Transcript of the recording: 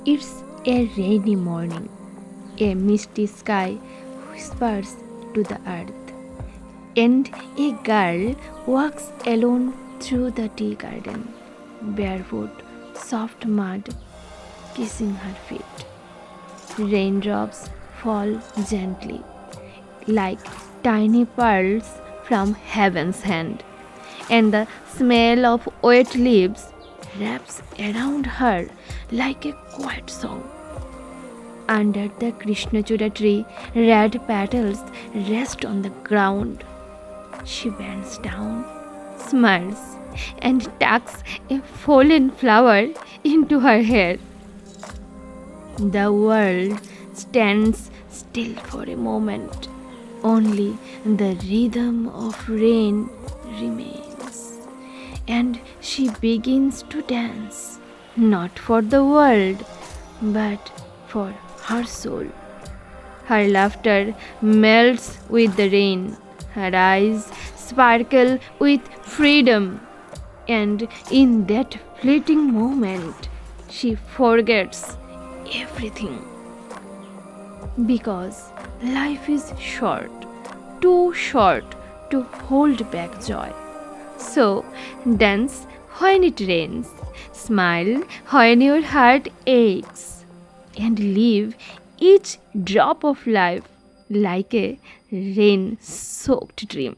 It's a rainy morning. A misty sky whispers to the earth, and a girl walks alone through the tea garden, barefoot, soft mud kissing her feet. Raindrops fall gently, like tiny pearls from heaven's hand, and the smell of wet leaves wraps around her like a quiet song. Under the Krishnachura tree, red petals rest on the ground. She bends down, smiles, and tucks a fallen flower into her hair. The world stands still for a moment. Only the rhythm of rain remains. And she begins to dance, not for the world, but for her soul. Her laughter melts with the rain. Her eyes sparkle with freedom. And in that fleeting moment, she forgets everything. Because life is short, too short to hold back joy. So dance when it rains, smile when your heart aches, and live each drop of life like a rain soaked dream.